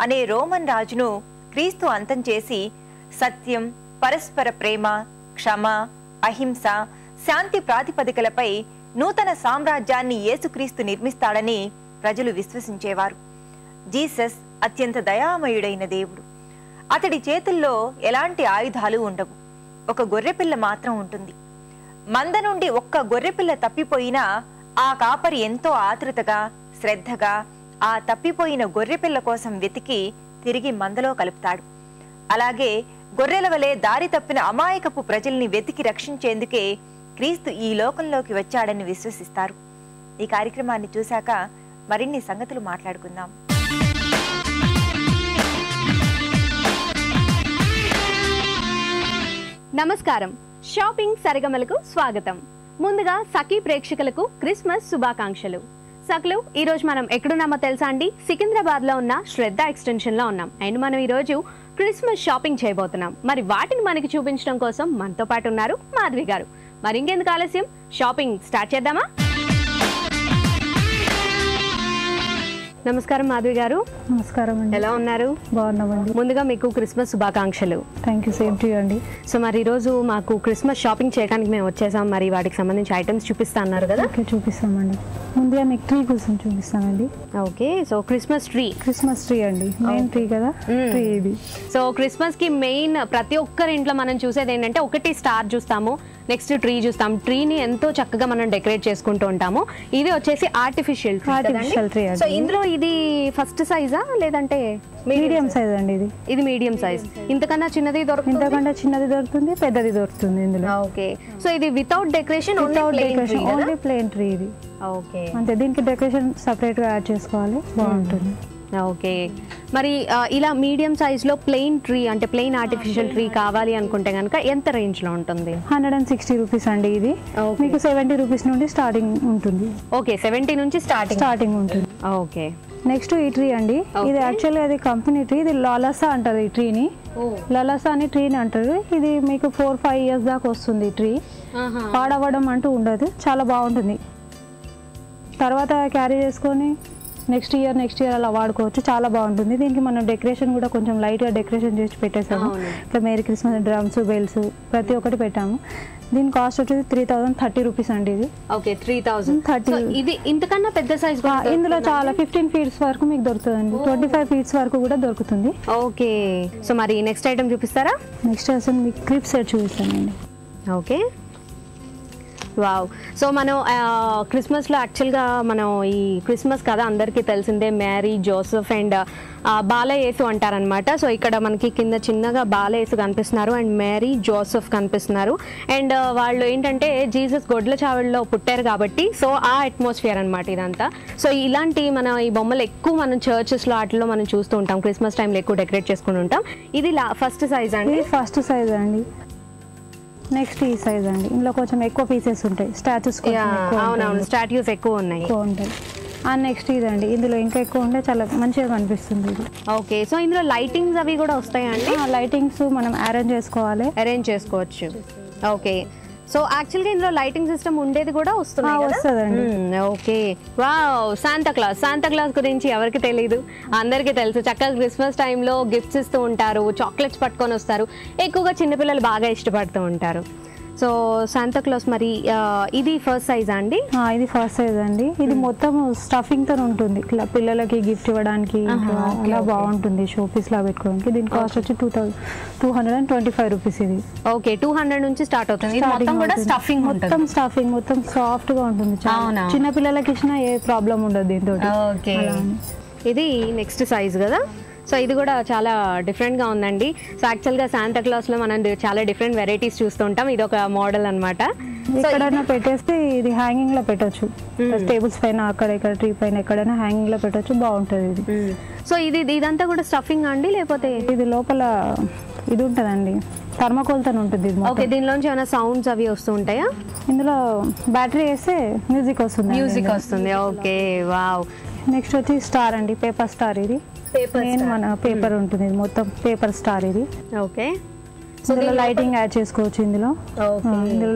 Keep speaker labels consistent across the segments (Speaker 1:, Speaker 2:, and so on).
Speaker 1: అనే రోమన్ రాజును క్రీస్తు అంతం చేసి సత్యం, పరస్పర ప్రేమ, క్షమ, అహింస, శాంతి ప్రాతిపదికలపై నూతన సామ్రాజ్యాన్ని యేసుక్రీస్తు నిర్మిస్తాడని ప్రజలు విశ్వసించేవారు. జీసస్ అత్యంత దయామయుడైన దేవుడు. అతడి చేతుల్లో ఎలాంటి ఆయుధాలు ఉండవు. ఒక గొర్రెపిల్ల మాత్రం ఉంటుంది. మంద నుండి ఒక్క గొర్రెపిల్ల తప్పిపోయినా ఆ కాపరి ఎంతో ఆతృతగా, శ్రద్ధగా ఆ తప్పిపోయిన గొర్రెపిల్ల కోసం వెతికి తిరిగి మందలో కలుపుతాడు. అలాగే గొర్రెల వలె దారి తప్పిన అమాయకపు ప్రజల్ని వెతికి రక్షించేందుకే క్రీస్తు ఈ లోకంలోకి వచ్చాడని విశ్వసిస్తారు. ఈ కార్యక్రమాన్ని చూశాక మరిన్ని సంగతులు మాట్లాడుకుందాం.
Speaker 2: నమస్కారం. షాపింగ్ సరిగమలకు స్వాగతం. ముందుగా సఖీ ప్రేక్షకులకు క్రిస్మస్ శుభాకాంక్షలు. సఖలు, ఈ రోజు మనం ఎక్కడున్నామో తెలుసా అండి? సికింద్రాబాద్ లో ఉన్న శ్రద్ధ ఎక్స్టెన్షన్ లో ఉన్నాం. అండ్ మనం ఈ రోజు క్రిస్మస్ షాపింగ్ చేయబోతున్నాం. మరి వాటిని మనకి చూపించడం కోసం మనతో పాటు ఉన్నారు మాధవి గారు. మరి ఇంకెందుకు ఆలస్యం, షాపింగ్ స్టార్ట్ చేద్దామా? నమస్కారం మాధవి గారు.
Speaker 3: నమస్కారం అండి.
Speaker 2: ఎలా ఉన్నారు?
Speaker 3: బాగున్నామండి.
Speaker 2: ముందుగా మీకు క్రిస్మస్ శుభాకాంక్షలు.
Speaker 3: Thank you, same to you అండి.
Speaker 2: సో మరి ఈరోజు మాకు క్రిస్మస్ షాపింగ్ చేయడానికి మేము వచ్చేసాం. మరి వాటికి సంబంధించి ఐటమ్స్ చూపిస్తా అన్నారు కదా?
Speaker 3: ఓకే, చూపిస్తామండి. ముందుగా మీకు ట్రీ కోసం చూపిస్తానండి.
Speaker 2: ఓకే, సో క్రిస్మస్ ట్రీ
Speaker 3: అండి, మెయిన్ ట్రీ కదా ట్రీ ఇది.
Speaker 2: సో క్రిస్మస్ కి మెయిన్ ప్రతి ఒక్కరి ఇంట్లో మనం చూసేది ఏంటంటే ఒకటి స్టార్ చూస్తాము, నెక్స్ట్ ట్రీ చూస్తాం. ట్రీని ఎంతో చక్కగా మనం డెకరేట్ చేసుకుంటూ ఉంటాము. ఇది వచ్చేసి ఆర్టిఫిషియల్
Speaker 3: ట్రీ.
Speaker 2: సో ఇందులో ఇది ఫస్ట్ సైజా లేదంటే
Speaker 3: మీడియం సైజ్ అండి?
Speaker 2: ఇది మీడియం సైజ్. ఇంతకన్నా చిన్నది దొరుకుతుంది?
Speaker 3: ఇంతకన్నా చిన్నది దొరుకుతుంది, పెద్దది దొరుకుతుంది ఇందులో.
Speaker 2: ఓకే, సో ఇది without decoration,
Speaker 3: only plain tree ఇది.
Speaker 2: ఓకే,
Speaker 3: అంతే. దీనికి డెకరేషన్ సపరేట్ గా యాడ్ చేసుకోవాలి, బాగుంటుంది.
Speaker 2: ఓకే, మరి ఇలా మీడియం సైజ్ లో ప్లెయిన్ ట్రీ అంటే ప్లెయిన్ ఆర్టిఫిషియల్ ట్రీ కావాలి అనుకుంటే కనుక ఎంత రేంజ్ లో ఉంటుంది?
Speaker 3: 160 రూపీస్ అండి. ఇది మీకు 70 రూపీస్ నుండి స్టార్టింగ్ ఉంటుంది.
Speaker 2: ఓకే, 70 నుంచి స్టార్టింగ్ ఉంటుంది. ఓకే,
Speaker 3: నెక్స్ట్ ఈ ట్రీ అండి. ఇది యాక్చువల్లీ అది కంపెనీ ట్రీ. ఇది లాలసా అంటారు ఈ ట్రీని. లలసా అని ట్రీని అంటారు. ఇది మీకు 4-5 ఇయర్స్ దాకా వస్తుంది. ట్రీ పాడవడం అంటూ ఉండదు, చాలా బాగుంటుంది. తర్వాత క్యారీ చేసుకొని నెక్స్ట్ ఇయర్ అలా వాడుకోవచ్చు, చాలా బాగుంటుంది. దీనికి మనం డెకరేషన్ కూడా కొంచెం లైట్గా డెకరేషన్ చేసి పెట్టేసాము. ఇట్లా మేరీ క్రిస్మస్ డ్రమ్స్, బెల్స్ ప్రతి ఒక్కటి పెట్టాము. దీని కాస్ట్ వచ్చేసి 3030 రూపీస్ అండి. ఇది
Speaker 2: ఓకే, 3030. ఇది ఇంతకన్నా పెద్ద సైజ్
Speaker 3: ఇందులో చాలా 15 ఫీట్స్ వరకు మీకు దొరుకుతుందండి. 25 ఫీట్స్ వరకు కూడా దొరుకుతుంది.
Speaker 2: ఓకే, సో మరి నెక్స్ట్ ఐటమ్ చూపిస్తారా?
Speaker 3: నెక్స్ట్ అసలు మీకు క్లిప్ సెట్ చూపిస్తానండి.
Speaker 2: Okay, wow. సో మనం క్రిస్మస్లో యాక్చువల్గా మనం ఈ క్రిస్మస్ కదా అందరికీ తెలిసిందే, మేరీ, జోసెఫ్ అండ్ బాలయేసు అంటారనమాట. సో ఇక్కడ మనకి కింద చిన్నగా బాలయేసు కనిపిస్తున్నారు అండ్ మేరీ, జోసెఫ్ కనిపిస్తున్నారు. అండ్ వాళ్ళు ఏంటంటే జీసస్ గొడ్ల చావిడిలో పుట్టారు కాబట్టి సో ఆ అట్మాస్ఫియర్ అనమాట ఇదంతా. సో ఇలాంటి ఈ బొమ్మలు ఎక్కువ మనం చర్చెస్లో వాటిలో మనం చూస్తూ ఉంటాం. క్రిస్మస్ టైంలో ఎక్కువ డెకరేట్ చేసుకుని ఉంటాం. ఇది ఫస్ట్ సైజ్ అండి.
Speaker 3: ఫస్ట్ సైజ్ అండి. నెక్స్ట్ ఈ సైజ్ అండి. ఇందులో కొంచెం ఎక్కువ పీసెస్ ఉంటాయి. స్టాచ్యూస్
Speaker 2: అవునవును, స్టాట్యూస్ ఎక్కువ
Speaker 3: ఉంటాయి. నెక్స్ట్ ఇదండి. ఇందులో ఇంకా ఎక్కువ ఉంటే చాలా మంచిగా కనిపిస్తుంది ఇది.
Speaker 2: ఓకే, సో ఇందులో లైటింగ్స్ అవి కూడా వస్తాయండి?
Speaker 3: లైటింగ్స్ మనం అరేంజ్ చేసుకోవచ్చు.
Speaker 2: ఓకే, సో యాక్చువల్గా ఇందులో లైటింగ్ సిస్టమ్ ఉండేది కూడా
Speaker 3: వస్తుందండి.
Speaker 2: Okay, wow. శాంతా క్లాస్ గురించి ఎవరికి తెలియదు, అందరికీ తెలుసు. చక్కగా క్రిస్మస్ టైంలో గిఫ్ట్స్ ఇస్తూ ఉంటారు, చాక్లెట్స్ పట్టుకొని వస్తారు. ఎక్కువగా చిన్నపిల్లలు బాగా ఇష్టపడుతూ ఉంటారు. సో శాంతా క్లాస్ మరి ఇది ఫస్ట్ సైజ్ అండి?
Speaker 3: ఇది ఫస్ట్ సైజ్ అండి. ఇది మొత్తం స్టఫింగ్ తో ఉంటుంది. ఇట్లా పిల్లలకి గిఫ్ట్ ఇవ్వడానికి అలా బాగుంటుంది, షో పీస్ లా పెట్టుకోవడానికి. దీని కాస్ట్ వచ్చి 225 రూపీస్. ఇది
Speaker 2: ఓకే, 200 నుంచి స్టార్ట్ అవుతుంది.
Speaker 3: మొత్తం స్టఫింగ్ మొత్తం సాఫ్ట్ గా ఉంటుంది. చిన్న పిల్లలకి ఇచ్చినా ఏ ప్రాబ్లం ఉండదు దీంతో.
Speaker 2: ఇది నెక్స్ట్ సైజ్ కదా? సో ఇది కూడా చాలా డిఫరెంట్గా ఉందండి. సో యాక్చువల్గా శాంతా క్లాస్లో మనం చాలా డిఫరెంట్ వెరైటీస్ చూస్తూ ఉంటాం. ఇది ఒక మోడల్ అనమాట.
Speaker 3: ఎక్కడైనా పెట్టేస్తే ఇది హ్యాంగింగ్ లో పెట్టొచ్చు, టేబుల్స్ పైన, అక్కడ ఇక్కడ ట్రీ పైన ఎక్కడైనా హ్యాంగింగ్ లో పెట్టొచ్చు, బాగుంటుంది ఇది.
Speaker 2: సో ఇదంతా కూడా స్టఫింగ్ అండి లేకపోతే?
Speaker 3: ఇది లోపల ఇది ఉంటుందండి, థర్మాకోల్ తో ఉంటుంది.
Speaker 2: ఓకే, దీనిలోంచి ఏమైనా సౌండ్స్ అవి వస్తూ ఉంటాయా?
Speaker 3: ఇందులో బ్యాటరీ వేస్తే మ్యూజిక్
Speaker 2: వస్తుంది. Okay, wow.
Speaker 3: నెక్స్ట్ వచ్చి స్టార్ అండి, పేపర్ స్టార్. ఇది మెయిన్ మన పేపర్ ఉంటుంది, మొత్తం పేపర్ స్టార్ ఇది.
Speaker 2: ఓకే,
Speaker 3: ఇందులో లైటింగ్ యాడ్ చేసుకోవచ్చు. ఇందులో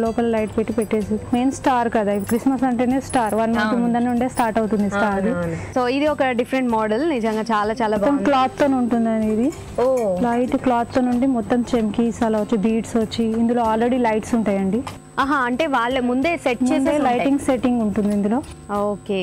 Speaker 3: లోపల లైట్ పెట్టేసి మెయిన్ స్టార్ కదా, క్రిస్మస్ అంటేనే స్టార్. 1 month ముందు నుండే స్టార్ట్ అవుతుంది స్టార్.
Speaker 2: సో ఇది ఒక డిఫరెంట్ మోడల్, నిజంగా చాలా చాలా బాగుంది.
Speaker 3: క్లాత్ తో ఉంటుందని ఇది లైట్ క్లాత్ తో నుండి మొత్తం చెమ్కీస్ అలా వచ్చి బీడ్స్ వచ్చి ఇందులో ఆల్రెడీ లైట్స్ ఉంటాయండి.
Speaker 2: అంటే వాళ్ళ ముందే సెట్ చేసే
Speaker 3: లైటింగ్ సెట్టింగ్ ఉంటుంది ఇందులో.
Speaker 2: ఓకే,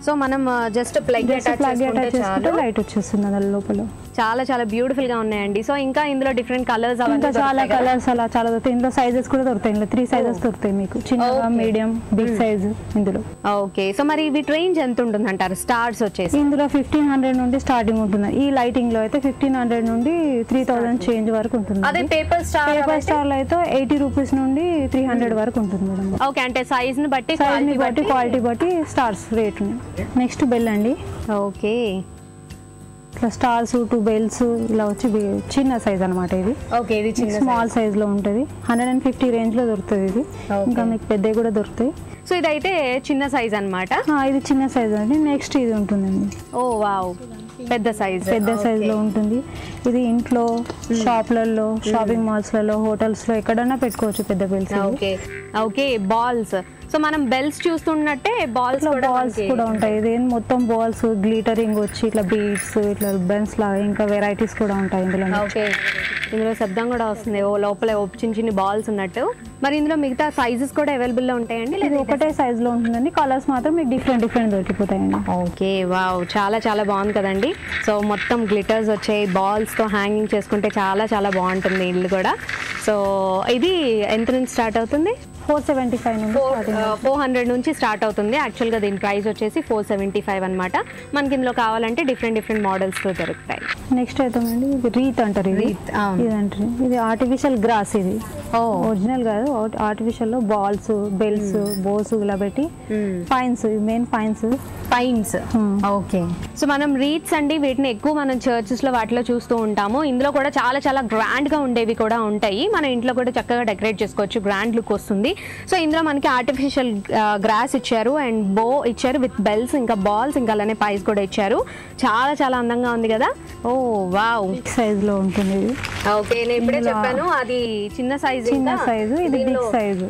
Speaker 2: సో మనం జస్ట్ ప్లగ్ అటాచ్ చేసుకుంటే
Speaker 3: లైట్ వచ్చేస్తుంది అందులో లోపల.
Speaker 2: చాలా చాలా బ్యూటిఫుల్ గా ఉన్నాయండి. సో ఇంకా ఇందులో డిఫరెంట్ కలర్స్
Speaker 3: ఇంకా చాలా కలర్స్ అలా చాలా దొరుకుతాయి. ఇందులో సైజెస్ కూడా దొరుకుతాయి. ఇందులో 3 sizes దొరుకుతాయి మీకు, చిన్నగా, మీడియం, బిగ్ సైజ్ ఇందులో.
Speaker 2: ఓకే, సో మరి వీటి రేంజ్ ఎంత ఉంటుంది అంటారు? స్టార్స్ వచ్చేసి
Speaker 3: ఇందులో 1500 నుండి స్టార్టింగ్ ఉంటుంది. ఈ లైటింగ్ లో అయితే 1500 నుండి 3000 చేంజ్ వరకు ఉంటుంది.
Speaker 2: అదే పేపర్
Speaker 3: స్టార్ లో అయితే 80 రూపీస్ నుండి 300 వరకు ఉంటుంది మేడం.
Speaker 2: ఓకే, అంటే సైజ్ ని బట్టి
Speaker 3: క్వాలిటీ బట్టి స్టార్స్ రేట్. నెక్స్ట్ బెల్ అండి.
Speaker 2: ఓకే,
Speaker 3: ఇట్లా స్టార్స్ 2 bells ఇలా వచ్చి చిన్న సైజ్ అనమాట ఇది.
Speaker 2: ఓకే, ఇది
Speaker 3: స్మాల్ సైజ్ లో ఉంటుంది. 150 రేంజ్ లో దొరుకుతుంది ఇది. ఇంకా మీకు పెద్దవి కూడా దొరుకుతాయి.
Speaker 2: సో ఇదైతే చిన్న సైజ్ అన్నమాట.
Speaker 3: ఇది చిన్న సైజ్ అండి. నెక్స్ట్ ఇది ఉంటుందండి.
Speaker 2: ఓ వావ్, పెద్ద సైజ్
Speaker 3: లో ఉంటుంది. ఇది ఇంట్లో, షాప్లలో, షాపింగ్ మాల్స్ లలో, హోటల్స్ లో ఎక్కడైనా పెట్టుకోవచ్చు పెద్ద బెల్స్.
Speaker 2: Okay, balls. సో మనం బెల్స్ చూస్తున్నట్టే బాల్స్
Speaker 3: కూడా ఉంటాయి. ఇది మొత్తం బాల్స్ గ్లిటరింగ్ వచ్చి ఇట్లా బీడ్స్ ఇట్లా బెన్స్ లాగా ఇంకా వెరైటీస్ కూడా ఉంటాయి ఇందులో.
Speaker 2: ఓకే, ఇందులో శబ్దం కూడా వస్తుంది. ఓ లోపల చిన్న చిన్న బాల్స్ ఉన్నట్టు. మరి ఇందులో మిగతా సైజెస్ కూడా అవైలబుల్ లో ఉంటాయండి?
Speaker 3: ఇది ఒకటే సైజ్ లో ఉంటుందండి. కలర్స్ మాత్రం మీకు డిఫరెంట్ దొరికిపోతాయండి.
Speaker 2: ఓకే, వావ్, చాలా చాలా బాగుంది కదండి. సో మొత్తం గ్లిటర్స్ వచ్చాయి, బాల్స్ తో హ్యాంగింగ్ చేసుకుంటే చాలా చాలా బాగుంటుంది ఇల్లు కూడా. సో ఇది ఎంత నుంచి స్టార్ట్ అవుతుంది?
Speaker 3: 475 నుండి
Speaker 2: 400 నుంచి స్టార్ట్ అవుతుంది. యాక్చువల్గా దీని ప్రైస్ వచ్చేసి 475 అనమాట. మనకి ఇందులో కావాలంటే డిఫరెంట్ మోడల్స్ తో దొరుకుతాయి.
Speaker 3: నెక్స్ట్ అయితే ఇది రీత్ అంటారు. ఇది ఆర్టిఫిషియల్ గ్రాస్. ఇది ఒరిజినల్ కాదు, ఆర్టిఫిషియల్ లో బాల్స్, బెల్స్, బోస్ ఇలా పెట్టి pines, main pines.
Speaker 2: Okay, so మనం రీత్స్ అండి, వీటిని ఎక్కువ మనం చర్చెస్ లో వాటిలో చూస్తూ ఉంటాము. ఇందులో కూడా చాలా చాలా గ్రాండ్ గా ఉండేవి కూడా ఉంటాయి. మన ఇంట్లో కూడా చక్కగా డెకరేట్ చేసుకోవచ్చు, గ్రాండ్ లుక్ వస్తుంది. సో ఇందులో మనకి ఆర్టిఫిషియల్ గ్రాస్ ఇచ్చారు అండ్ బో ఇచ్చారు విత్ బెల్స్, ఇంకా బాల్స్, ఇంకా అలానే పైస్ కూడా ఇచ్చారు. చాలా చాలా అందంగా ఉంది కదా. ఓ వావ్,
Speaker 3: సైజ్ లో ఉంటుంది.
Speaker 2: ఓకే, నేను ఇప్పుడే చెప్పాను అది చిన్న సైజు,
Speaker 3: ఇది బిగ్ సైజు,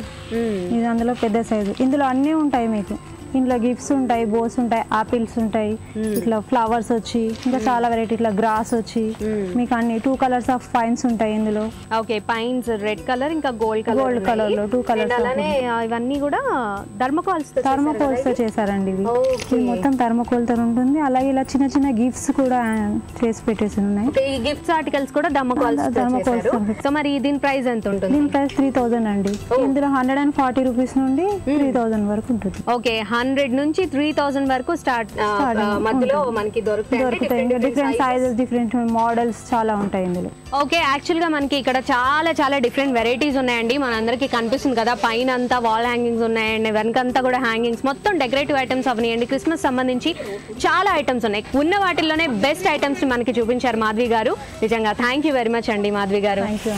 Speaker 3: ఇది అందులో పెద్ద సైజు. ఇందులో అన్నీ ఉంటాయి మీకు. ఇంట్లో గిఫ్ట్స్ ఉంటాయి, బోస్ ఉంటాయి, ఆపిల్స్ ఉంటాయి, ఇట్లా ఫ్లవర్స్ వచ్చి ఇంకా చాలా వెరైటీ, ఇట్లా గ్రాస్ వచ్చి మీకు అన్ని 2 కలర్స్ ఆఫ్ పైన్స్ ఉంటాయి ఇందులో.
Speaker 2: ఓకే, పైన్స్ రెడ్ కలర్ ఇంకా గోల్డ్ కలర్ లో 2 కలర్స్. అలానే ఇవన్నీ కూడా థర్మోకోల్స్
Speaker 3: తో చేశారండి. ఇవి మొత్తం థర్మోకోల్ తో ఉంటుంది. అలాగే ఇలా చిన్న చిన్న గిఫ్ట్స్ కూడా చేసి పెట్టేసి ఉన్నాయి.
Speaker 2: ఈ గిఫ్ట్స్ ఆర్టికల్స్ కూడా థర్మోకోల్స్. సో మరి దీని ప్రైస్ ఎంత ఉంటుంది?
Speaker 3: దీని ప్రైస్ 3000 అండి. ఇందులో 140 రూపీస్ నుండి 3000 వరకు ఉంటుంది.
Speaker 2: ఓకే, 100 నుంచి 3000 వరకు స్టార్ట్ మధ్యలో మనకి దొరుకుతాయి.
Speaker 3: డిఫరెంట్ సైజెస్, డిఫరెంట్ మోడల్స్ చాలా ఉంటాయి ఇందులో.
Speaker 2: ఓకే, యాక్చువల్ గా మనకి ఇక్కడ చాలా చాలా డిఫరెంట్ వెరైటీస్ ఉన్నాయండి. మనందరికీ కనిపిస్తుంది కదా, పైన అంతా వాల్ హ్యాంగింగ్స్ ఉన్నాయండి, వెనకంతా కూడా హ్యాంగింగ్స్, మొత్తం డెకరేటివ్ ఐటమ్స్ అవనియండి. క్రిస్మస్ సంబంధించి చాలా ఐటమ్స్ ఉన్నాయి. ఉన్న వాటిల్లోనే బెస్ట్ ఐటమ్స్ మనకి చూపించారు మాధవి గారు. నిజంగా థ్యాంక్ యూ వెరీ మచ్ అండి మాధవి గారు.
Speaker 3: Thank you.